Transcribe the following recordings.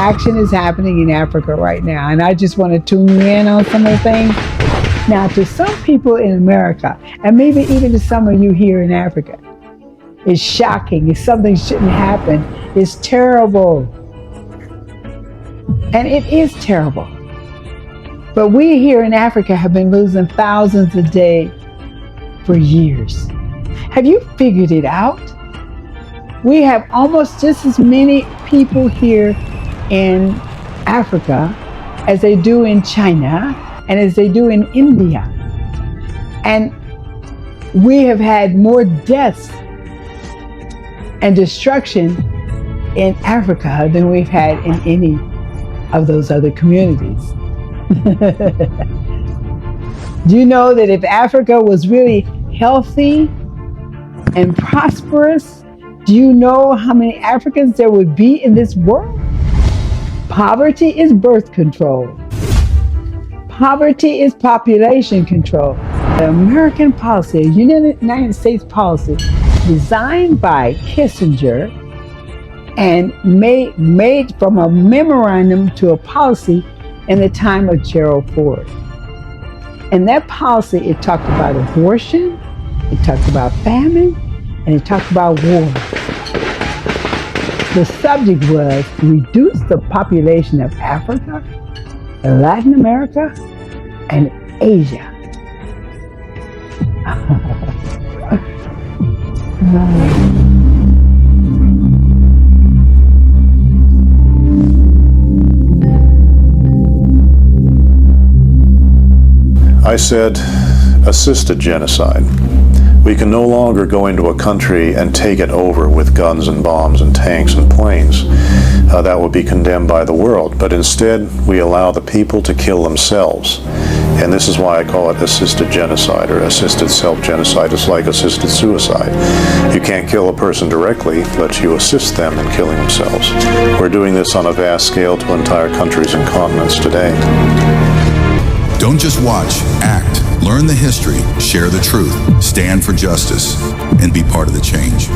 Action is happening in Africa right now, and I just want to tune you in on some of the things. Now, to some people in America, and maybe even to some of you here in Africa, it's shocking. It's something shouldn't happen. It's terrible. And it is terrible. But we here in Africa have been losing thousands a day for years. Have you figured it out? We have almost just as many people here in Africa as they do in China and as they do in India. And we have had more deaths and destruction in Africa than we've had in any of those other communities. Do you know that if Africa was really healthy and prosperous, do you know how many Africans there would be in this world? Poverty is birth control. Poverty is population control. The American policy, United States policy, designed by Kissinger and made from a memorandum to a policy in the time of Gerald Ford. And that policy, it talked about abortion, it talked about famine, and it talked about war. The subject was reduce the population of Africa, Latin America, and Asia. I said, assisted genocide. We can no longer go into a country and take it over with guns and bombs and tanks and planes. That would be condemned by the world. But instead, we allow the people to kill themselves. And this is why I call it assisted genocide or assisted self-genocide. It's like assisted suicide. You can't kill a person directly, but you assist them in killing themselves. We're doing this on a vast scale to entire countries and continents today. Don't just watch, act. Learn the history, share the truth, stand for justice, and be part of the change.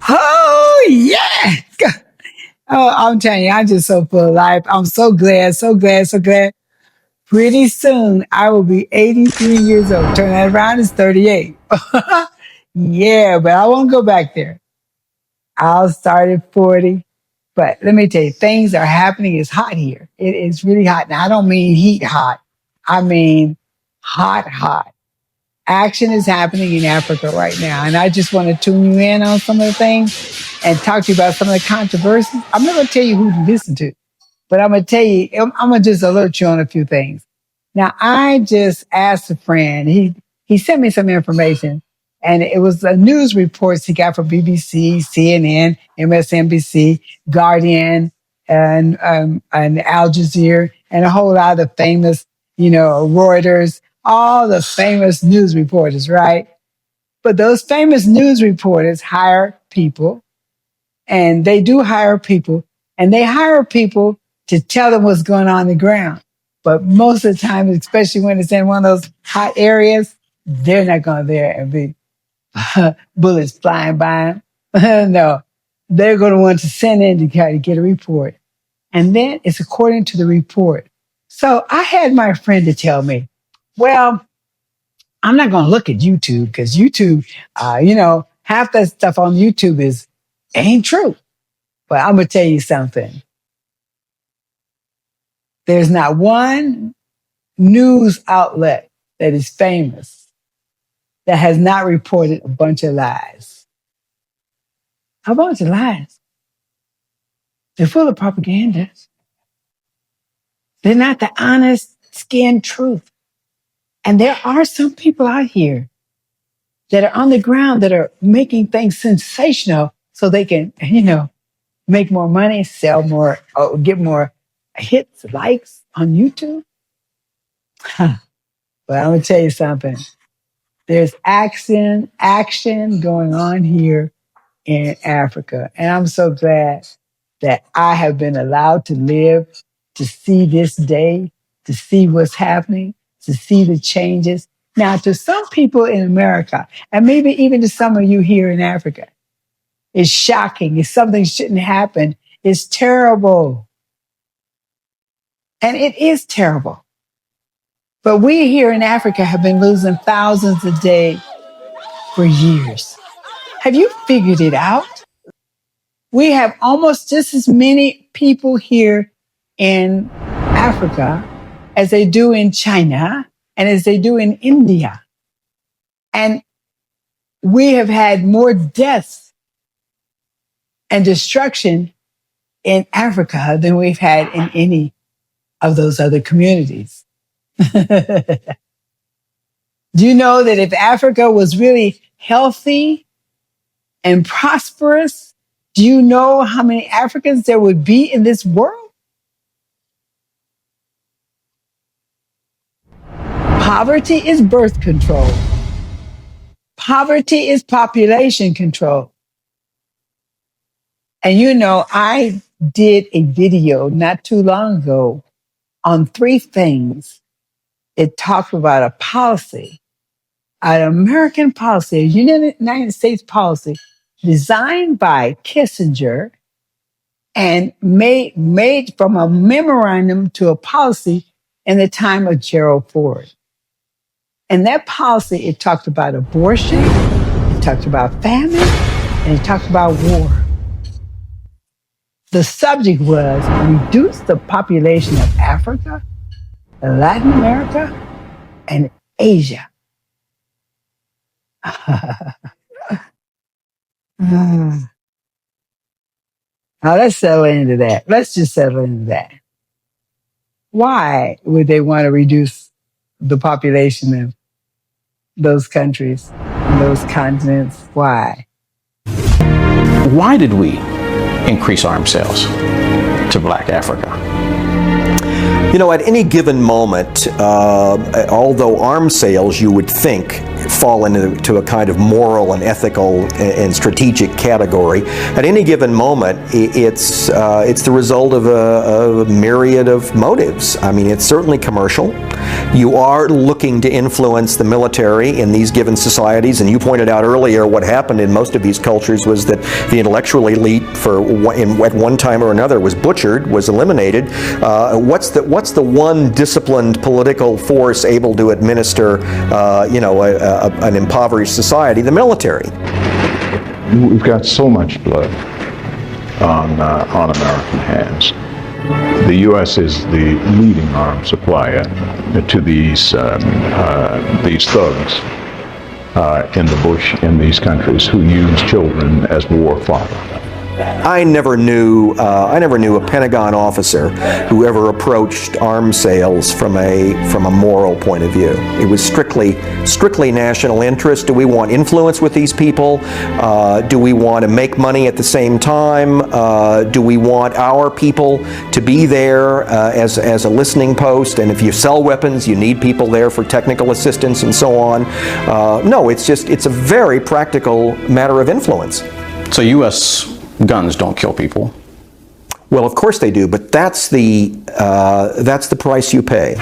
Oh, yeah. Oh, I'm telling you, I'm just so full of life. I'm so glad, so glad, so glad. Pretty soon, I will be 83 years old. Turn that around, it's 38. Yeah, but I won't go back there. I'll start at 40. But let me tell you, things are happening. It's hot here. It is really hot. Now, I don't mean heat hot. I mean hot, hot. Action is happening in Africa right now. And I just want to tune you in on some of the things and talk to you about some of the controversies. I'm not going to tell you who to listen to, but I'm going to tell you, I'm going to just alert you on a few things. Now, I just asked a friend, he sent me some information, and it was the news reports he got from BBC, CNN, MSNBC, Guardian, and Al Jazeera, and a whole lot of famous, Reuters, all the famous news reporters, right? But those famous news reporters hire people, and they do hire people, and they hire people to tell them what's going on the ground. But most of the time, especially when it's in one of those hot areas, they're not going there and be bullets flying by them. No, they're going to want to send in to try to get a report. And then it's according to the report. So I had my friend to tell me, well, I'm not going to look at YouTube because YouTube, half that stuff on YouTube ain't true. But I'm going to tell you something. There's not one news outlet that is famous that has not reported a bunch of lies. A bunch of lies. They're full of propaganda. They're not the honest skin truth. And there are some people out here that are on the ground that are making things sensational so they can, make more money, sell more, or get more hits, likes on YouTube. But I'm going to tell you something. There's action going on here in Africa. And I'm so glad that I have been allowed to live to see this day, to see what's happening, to see the changes. Now, to some people in America, and maybe even to some of you here in Africa, it's shocking. It's something shouldn't happen. It's terrible. And it is terrible. But we here in Africa have been losing thousands a day for years. Have you figured it out? We have almost just as many people here in Africa as they do in China and as they do in India. And we have had more deaths and destruction in Africa than we've had in any of those other communities. Do you know that if Africa was really healthy and prosperous, do you know how many Africans there would be in this world? Poverty is birth control. Poverty is population control. And you know, I did a video not too long ago on 3 things. It talked about a policy, an American policy, a United States policy designed by Kissinger and made from a memorandum to a policy in the time of Gerald Ford. And that policy, it talked about abortion, it talked about famine, and it talked about war. The subject was reduce the population of Africa, Latin America, and Asia. Now let's settle into that. Let's just settle into that. Why would they want to reduce the population of those countries, those continents? Why? Why did we increase arms sales to Black Africa? You know, at any given moment, although arms sales, you would think, fall into a kind of moral and ethical and strategic category. At any given moment, it's the result of a myriad of motives. I mean, it's certainly commercial. You are looking to influence the military in these given societies, and you pointed out earlier what happened in most of these cultures was that the intellectual elite, at one time or another, was butchered, was eliminated. What's the one disciplined political force able to administer, an impoverished society? The military. We've got so much blood on American hands. The U.S. is the leading arms supplier to these thugs in the bush in these countries who use children as war fodder. I never knew a Pentagon officer who ever approached arms sales from a moral point of view. It was strictly national interest. Do we want influence with these people? Do we want to make money at the same time? Do we want our people to be there as a listening post? And if you sell weapons, you need people there for technical assistance and so on. No, it's a very practical matter of influence. So U.S. guns don't kill people. Well, of course they do, but that's the price you pay.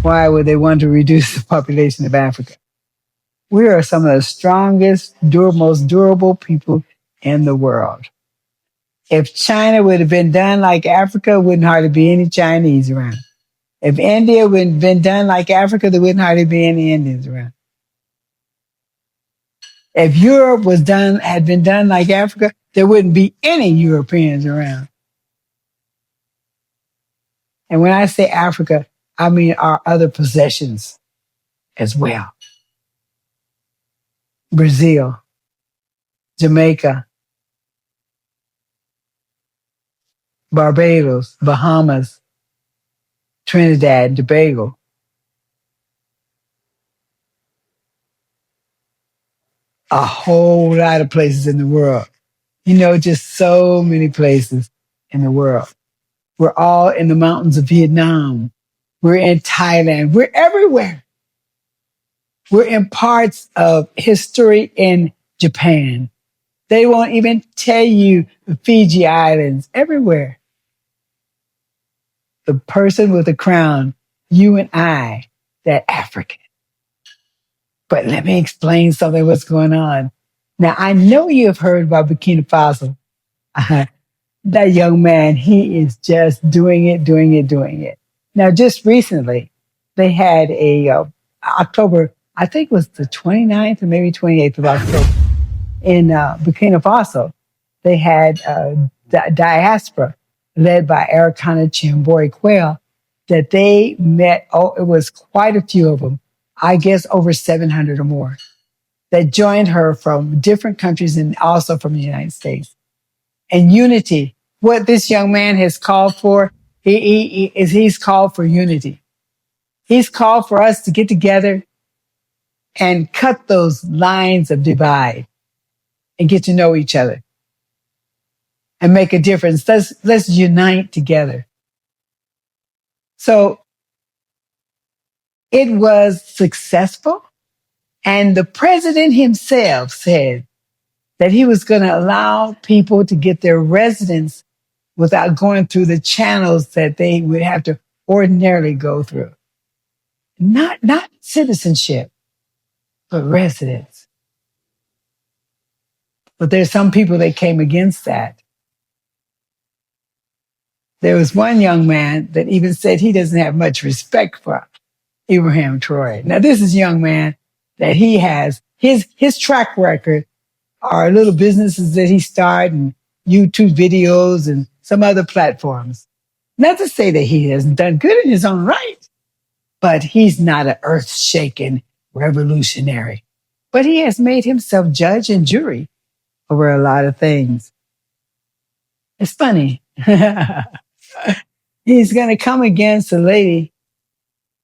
Why would they want to reduce the population of Africa? We are some of the strongest, most durable people in the world. If China would have been done like Africa, wouldn't hardly be any Chinese around. If India would have been done like Africa, there wouldn't hardly be any Indians around. If Europe had been done like Africa, there wouldn't be any Europeans around. And when I say Africa, I mean our other possessions as well. Brazil, Jamaica, Barbados, Bahamas, Trinidad, and Tobago. A whole lot of places in the world. Just so many places in the world. We're all in the mountains of Vietnam. We're in Thailand. We're everywhere. We're in parts of history in Japan. They won't even tell you the Fiji Islands, everywhere. The person with the crown, you and I, they're African. But let me explain something what's going on. Now, I know you have heard about Burkina Faso. That young man, he is just doing it, doing it, doing it. Now, just recently, they had a October, I think it was the 29th or maybe 28th of October in Burkina Faso. They had diaspora led by Arikana Chimbori Quayle that they met. Oh, it was quite a few of them. I guess over 700 or more that joined her from different countries and also from the United States. And unity, what this young man has called for, he's called for unity. He's called for us to get together and cut those lines of divide and get to know each other and make a difference. Let's unite together. So it was successful. And the president himself said that he was going to allow people to get their residence without going through the channels that they would have to ordinarily go through. Not citizenship, but residence. But there's some people that came against that. There was one young man that even said he doesn't have much respect for Abraham Troy. Now, this is a young man that he has, his track record are little businesses that he started and YouTube videos and some other platforms. Not to say that he hasn't done good in his own right, but he's not an earth-shaking revolutionary. But he has made himself judge and jury over a lot of things. It's funny. He's going to come against a lady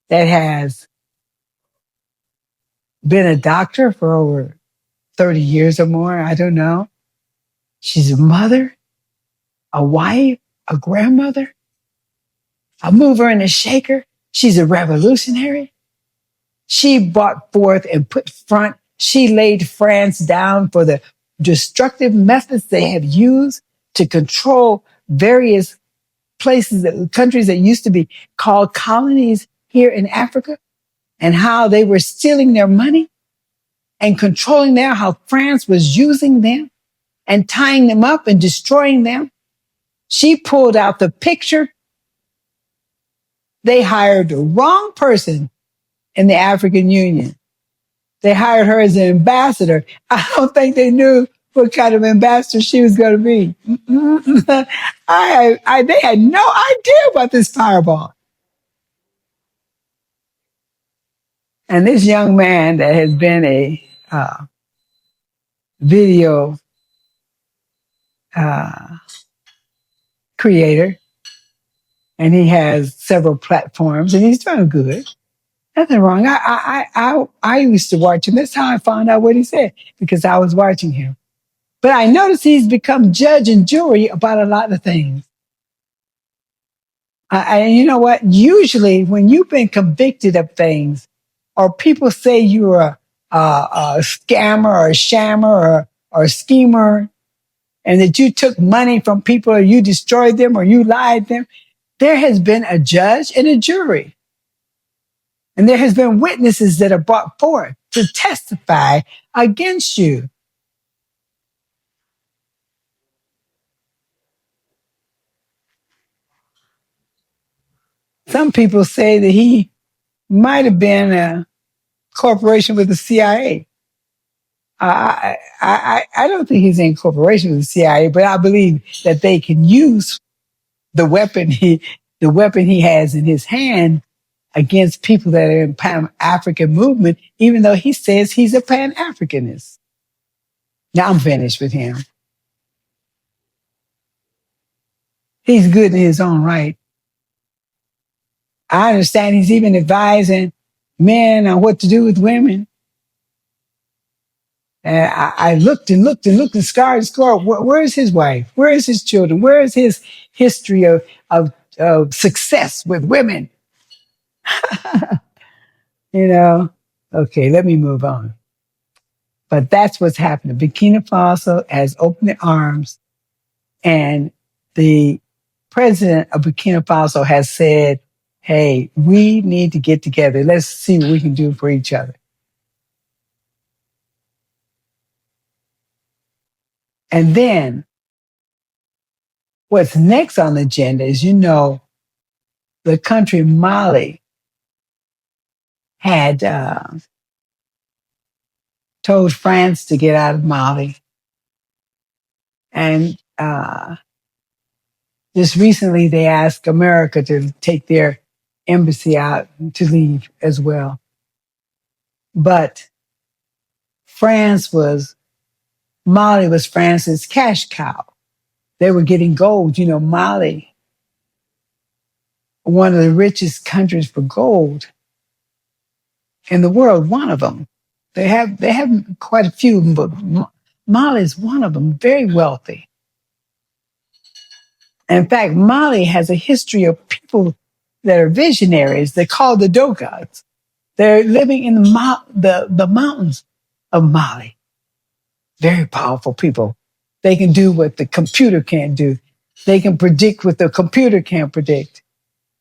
that has been a doctor for over 30 years or more. I don't know. She's a mother, a wife, a grandmother, a mover and a shaker. She's a revolutionary. She brought forth and put front. She laid France down for the destructive methods they have used to control various places, countries that used to be called colonies here in Africa, and how they were stealing their money and controlling them, how France was using them and tying them up and destroying them. She pulled out the picture. They hired the wrong person in the African Union. They hired her as an ambassador. I don't think they knew what kind of ambassador she was going to be. They had no idea about this fireball. And this young man that has been a video creator, and he has several platforms, and he's doing good. Nothing wrong. I used to watch him. That's how I found out what he said, because I was watching him. But I noticed he's become judge and jury about a lot of things. And you know what? Usually when you've been convicted of things, or people say you're a scammer or a shammer or a schemer, and that you took money from people or you destroyed them or you lied them, there has been a judge and a jury. And there has been witnesses that are brought forth to testify against you. Some people say that he might have been a corporation with the CIA. I don't think he's in cooperation with the CIA, but I believe that they can use the weapon he has in his hand against people that are in Pan-African movement, even though he says he's a Pan-Africanist. Now I'm finished with him. He's good in his own right. I understand he's even advising men on what to do with women. And I looked and scored and scored. Where is his wife? Where is his children? Where is his history of success with women? You know, Okay, let me move on. But that's what's happening. Burkina Faso has opened their arms, and the president of Burkina Faso has said, hey, we need to get together. Let's see what we can do for each other. And then what's next on the agenda is, the country Mali had told France to get out of Mali. And just recently, they asked America to take their embassy out to leave as well. But Mali was France's cash cow. They were getting gold. Mali, one of the richest countries for gold in the world, one of them. They have quite a few, but Mali is one of them, very wealthy. In fact, Mali has a history of people that are visionaries. They're called the Dogons. They're living in the mountains of Mali. Very powerful people. They can do what the computer can't do. They can predict what the computer can't predict.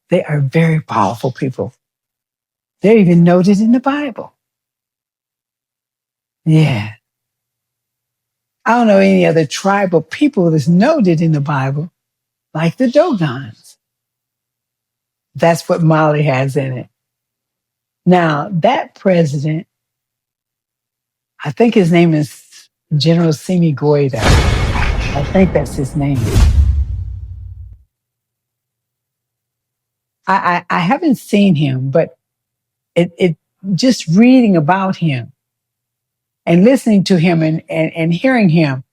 They are very powerful people. They're even noted in the Bible. Yeah. I don't know any other tribe of people that's noted in the Bible like the Dogons. That's what Mali has in it. Now, that president, I think his name is General Simi Goita. I think that's his name. I haven't seen him, but it just reading about him and listening to him and hearing him,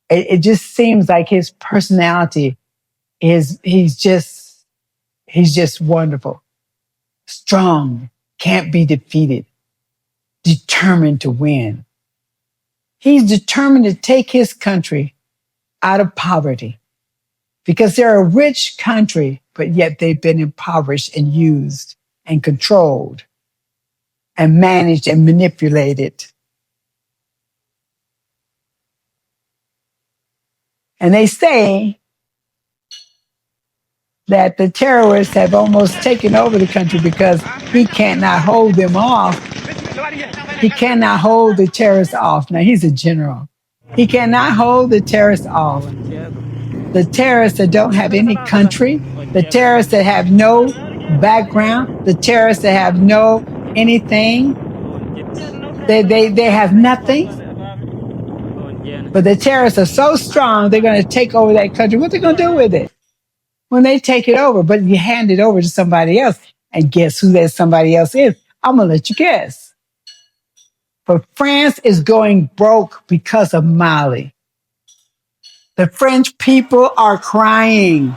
it just seems like his personality he's just wonderful, strong, can't be defeated, determined to win. He's determined to take his country out of poverty because they're a rich country, but yet they've been impoverished and used and controlled and managed and manipulated. And they say that the terrorists have almost taken over the country because he cannot hold them off. He cannot hold the terrorists off. Now, he's a general. He cannot hold the terrorists off. The terrorists that don't have any country, the terrorists that have no background, the terrorists that have no anything, they have nothing. But the terrorists are so strong, they're going to take over that country. What are they going to do with it when they take it over? But you hand it over to somebody else, and guess who that somebody else is? I'm going to let you guess. But France is going broke because of Mali. The French people are crying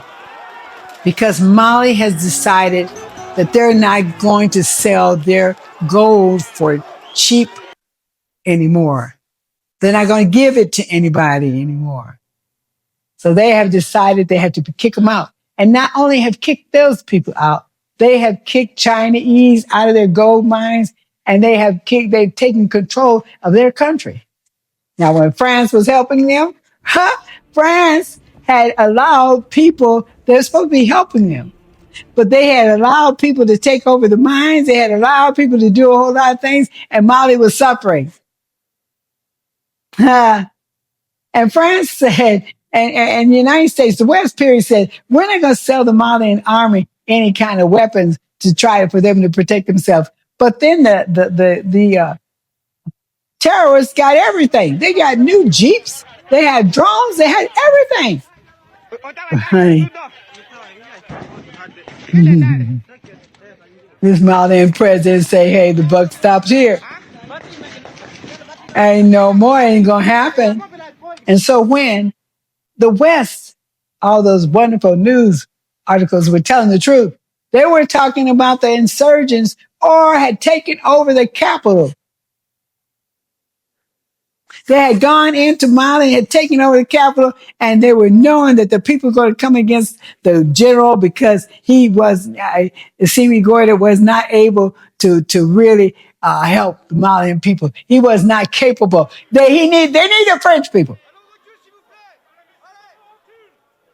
because Mali has decided that they're not going to sell their gold for cheap anymore. They're not going to give it to anybody anymore. So they have decided they have to kick them out. And not only have kicked those people out, they have kicked Chinese out of their gold mines, and they've taken control of their country. Now, when France was helping them, France had allowed people, they're supposed to be helping them, but they had allowed people to take over the mines. They had allowed people to do a whole lot of things, and Mali was suffering. And France said, and the United States, the West period said, we're not going to sell the Malian army any kind of weapons to try for them to protect themselves. But then the terrorists got everything. They got new Jeeps. They had drones. They had everything. This Malian president say, hey, the buck stops here. Ain't no more, ain't gonna happen. And so when the West, all those wonderful news articles were telling the truth, they were talking about the insurgents or had taken over the capital. They had gone into Mali, had taken over the capital, and they were knowing that the people were going to come against the general because he was, Simi Goita was not able to really help the Malian people. He was not capable. They need the French people.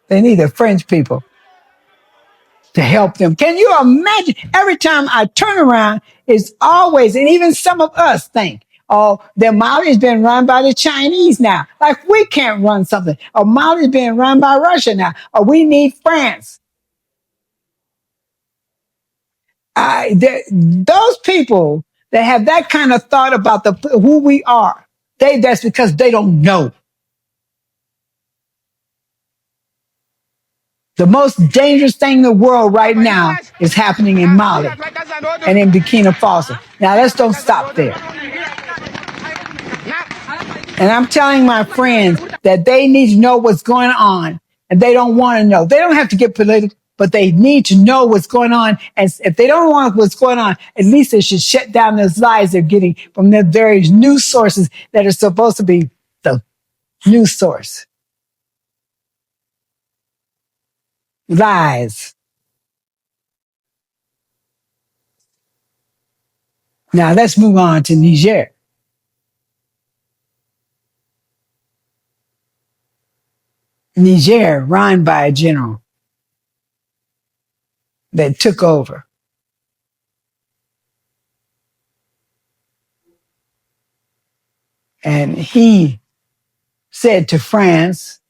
They need the French people to help them. Can you imagine? Every time I turn around, it's always, and even some of us think, oh, the Mali's been run by the Chinese now. Like we can't run something. Or Mali's being run by Russia now. Or we need France. Those people that have that kind of thought about who we are, that's because they don't know. The most dangerous thing in the world right now is happening in Mali and in Burkina Faso. Now let's don't stop there. And I'm telling my friends that they need to know what's going on, and they don't want to know. They don't have to get political, but they need to know what's going on. And if they don't want what's going on, at least they should shut down those lies they're getting from the various news sources that are supposed to be the news source. Lies. Now let's move on to Niger. Niger, run by a general that took over. And he said to France,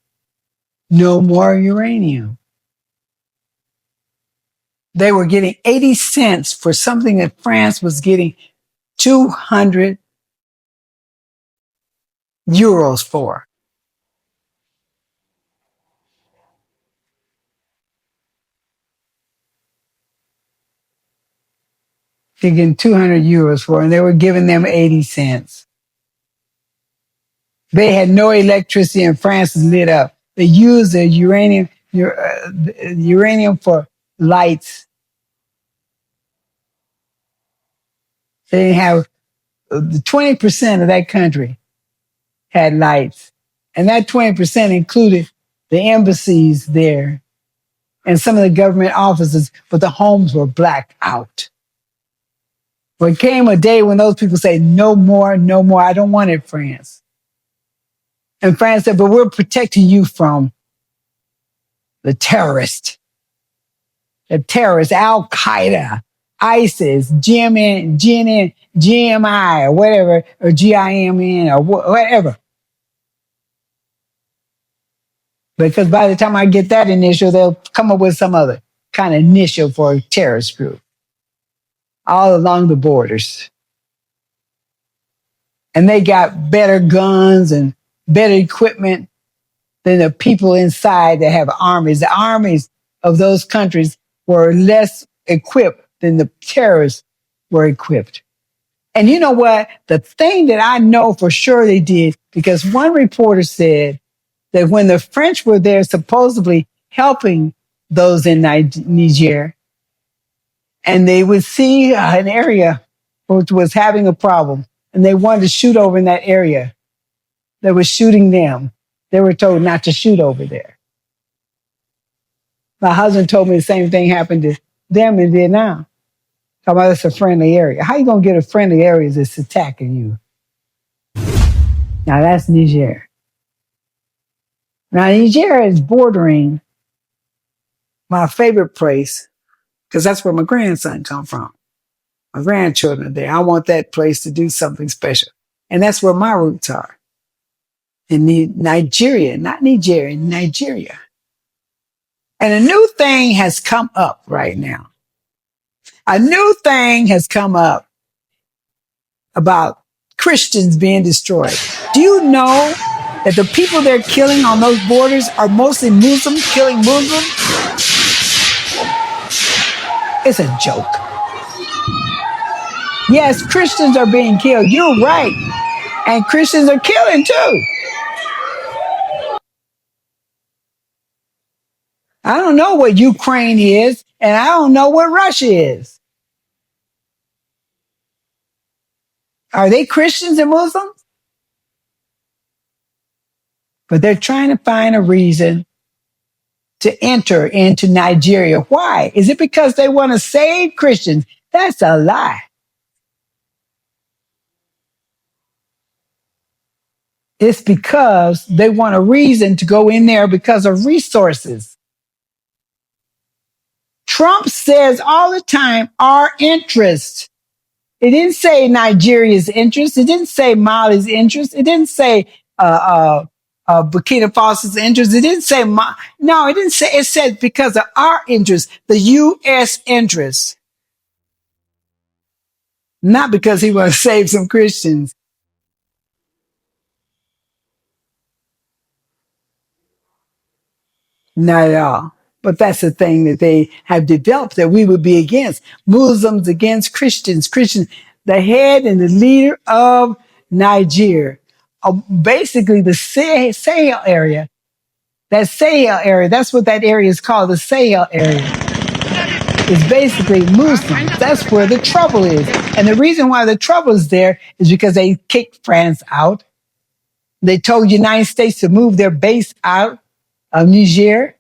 no more uranium. They were getting 80 cents for something that France was getting 200 euros for. They're getting 200 euros for, and they were giving them 80 cents. They had no electricity, and France was lit up. They used the uranium for lights. They didn't have 20% of that country had lights, and that 20% included the embassies there and some of the government offices, but the homes were blacked out. But it came a day when those people say, no more, no more. I don't want it, France. And France said, but we're protecting you from the terrorists. The terrorists, Al-Qaeda, ISIS, GMI, or whatever, or GIMN, or whatever. Because by the time I get that initial, they'll come up with some other kind of initial for a terrorist group all along the borders. And they got better guns and better equipment than the people inside that have armies. The armies of those countries were less equipped than the terrorists were equipped. And you know what? The thing that I know for sure they did, because one reporter said that when the French were there supposedly helping those in Niger, and they would see an area which was having a problem, and they wanted to shoot over in that area, they were shooting them. They were told not to shoot over there. My husband told me the same thing happened to them in Vietnam. Talking about it's a friendly area. How you going to get a friendly area that's attacking you? Now that's Niger. Now Niger is bordering my favorite place, because that's where my grandson come from. My grandchildren are there. I want that place to do something special. And that's where my roots are. In Nigeria, not Nigeria, Nigeria. And a new thing has come up right now. A new thing has come up about Christians being destroyed. Do you know that the people they're killing on those borders are mostly Muslims killing Muslims? It's a joke. Yes, Christians are being killed. You're right. And Christians are killing too. I don't know what Ukraine is, and I don't know what Russia is. Are they Christians and Muslims? But they're trying to find a reason to enter into Nigeria. Why? Is it because they want to save Christians? That's a lie. It's because they want a reason to go in there because of resources. Trump says all the time, our interest. It didn't say Nigeria's interest. It didn't say Mali's interest. It didn't say Burkina Faso's interest. It didn't say no. It didn't say. It said because of our interest, the U.S. interest, not because he wants to save some Christians. Not at all. But that's the thing that they have developed that we would be against. Muslims against Christians. Christians, the head and the leader of Niger. Basically, the Sahel area. That Sahel area, that's what that area is called, the Sahel area. It's basically Muslims. That's where the trouble is. And the reason why the trouble is there is because they kicked France out. They told the United States to move their base out of Niger.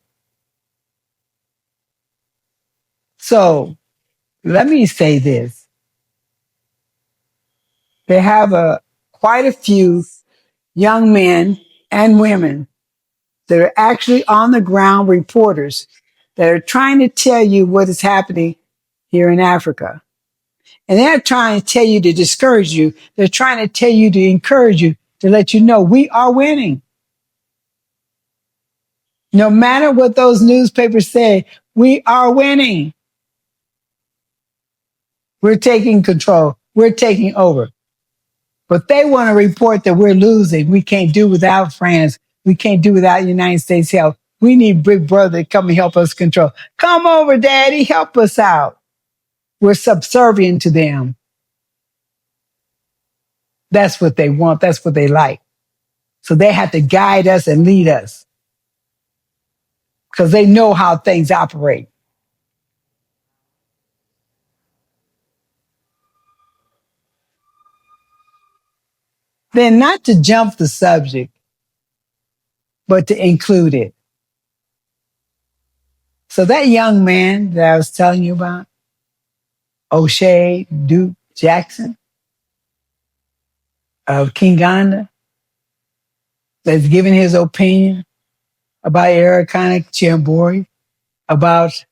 So let me say this. They have quite a few young men and women that are actually on the ground reporters that are trying to tell you what is happening here in Africa. And they're trying to tell you to discourage you. They're trying to tell you to encourage you, to let you know we are winning. No matter what those newspapers say, we are winning. We're taking control. We're taking over. But they want to report that we're losing. We can't do without France. We can't do without United States help. We need Big Brother to come and help us control. Come over, Daddy. Help us out. We're subservient to them. That's what they want. That's what they like. So they have to guide us and lead us because they know how things operate. Then not to jump the subject, but to include it. So that young man that I was telling you about, O'Shea Duke Jackson of Kinganda, that's giving his opinion about Erikana Chiambori, about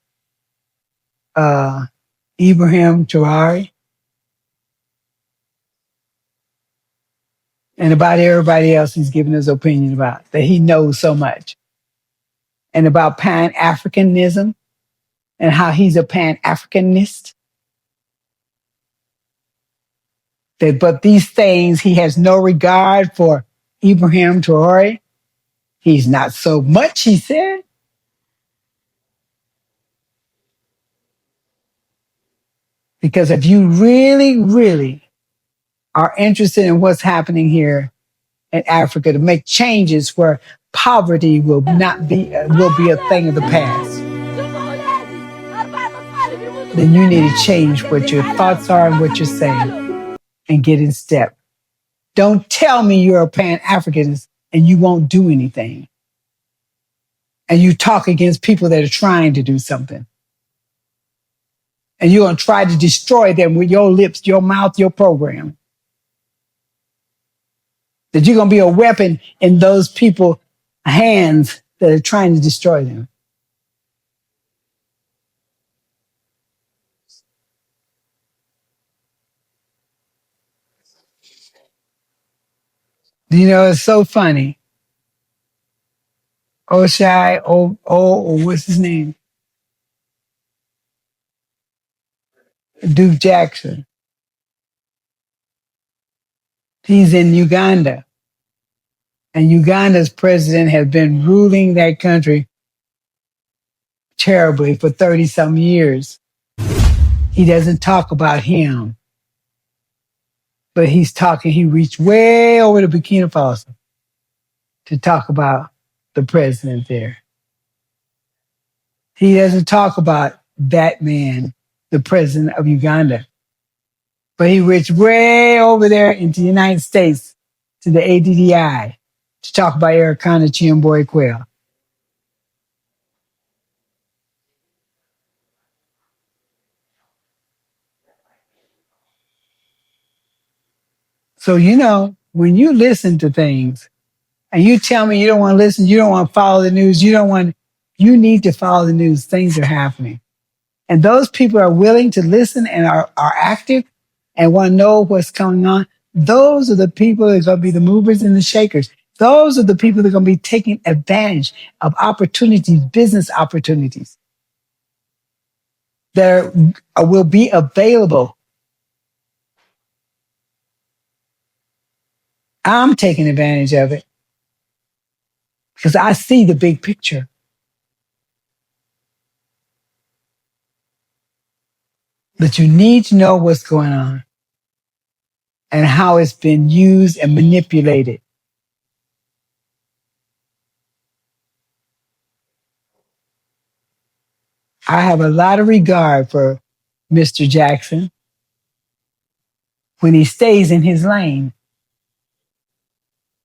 Ibrahim Traore, and about everybody else he's giving his opinion about, that he knows so much, and about Pan-Africanism and how he's a Pan-Africanist. But these things, he has no regard for Ibrahim Traore. He's not so much, he said. Because if you really, really are interested in what's happening here in Africa to make changes where poverty will not be will be a thing of the past, then you need to change what your thoughts are and what you're saying and get in step. Don't tell me you're a Pan-Africanist and you won't do anything. And you talk against people that are trying to do something. And you're going to try to destroy them with your lips, your mouth, your program. That you're going to be a weapon in those people's hands that are trying to destroy them. You know, it's so funny. Oshai, what's his name? Duke Jackson. He's in Uganda. And Uganda's president has been ruling that country terribly for 30 some years. He doesn't talk about him, but he reached way over to Burkina Faso to talk about the president there. He doesn't talk about that man, the president of Uganda, but he reached way over there into the United States to the ADDI to talk about Erikana Chiambori Quayle. So, you know, when you listen to things, And you tell me you don't want to listen, you don't want to follow the news, you need to follow the news. Things are happening. And those people are willing to listen and are active and want to know what's going on. Those are the people that are going to be the movers and the shakers. Those are the people that are going to be taking advantage of opportunities, business opportunities that will be available. I'm taking advantage of it because I see the big picture. But you need to know what's going on and how it's been used and manipulated. I have a lot of regard for Mr. Jackson when he stays in his lane,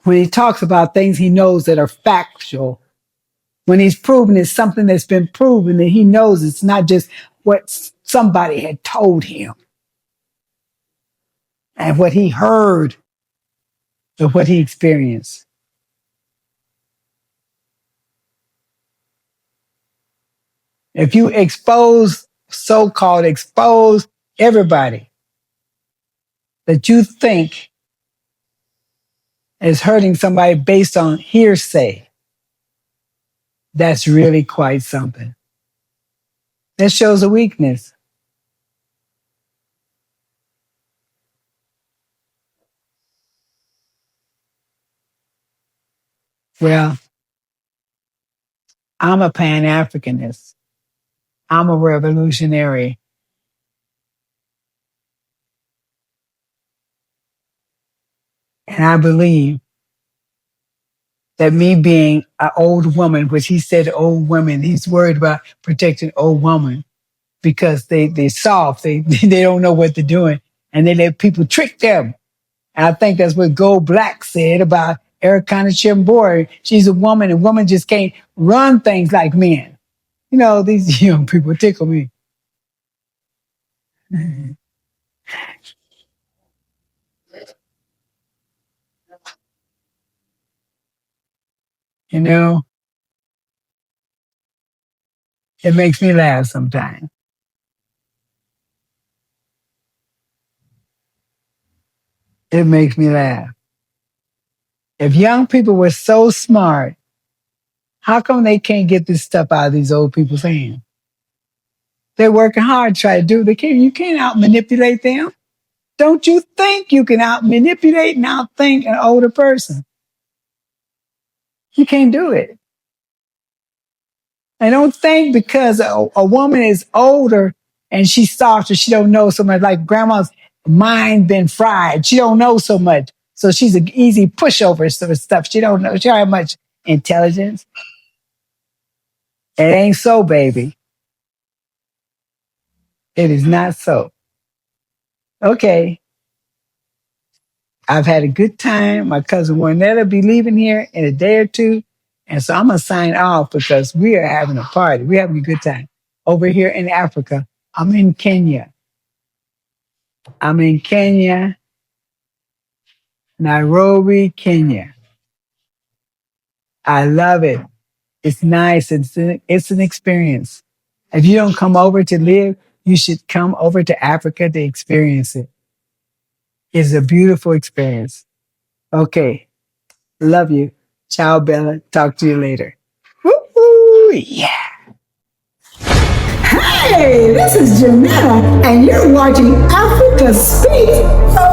when he talks about things he knows that are factual, when he's proven it's something that's been proven, that he knows it's not just what somebody had told him and what he heard or what he experienced. If you so-called expose everybody that you think is hurting somebody based on hearsay, that's really quite something. That shows a weakness. Well, I'm a Pan-Africanist. I'm a revolutionary. And I believe that me being an old woman, which he said old women, he's worried about protecting old women because they're soft. They don't know what they're doing. And they let people trick them. And I think that's what Gold Black said about Ericana Chimbori. She's a woman, and women just can't run things like men. You know, these young people tickle me. You know, it makes me laugh sometimes. It makes me laugh. If young people were so smart, how come they can't get this stuff out of these old people's hands? They're working hard to try to do it. You can't out manipulate them. Don't you think you can out manipulate and outthink an older person? You can't do it. And don't think because a woman is older and she's soft or she don't know so much, like grandma's mind been fried. She don't know so much. So she's an easy pushover sort of stuff. She don't know. She don't have much intelligence. It ain't so, baby. It is not so. Okay. I've had a good time. My cousin Juanetta be leaving here in a day or two. And so I'm going to sign off because we are having a party. We're having a good time. Over here in Africa, I'm in Kenya. Nairobi, Kenya. I love it. It's nice. It's an experience. If you don't come over to live, you should come over to Africa to experience it. It's a beautiful experience. Okay. Love you. Ciao, Bella. Talk to you later. Woo-hoo, yeah. Hey, this is Janetta, and you're watching Africa Speak.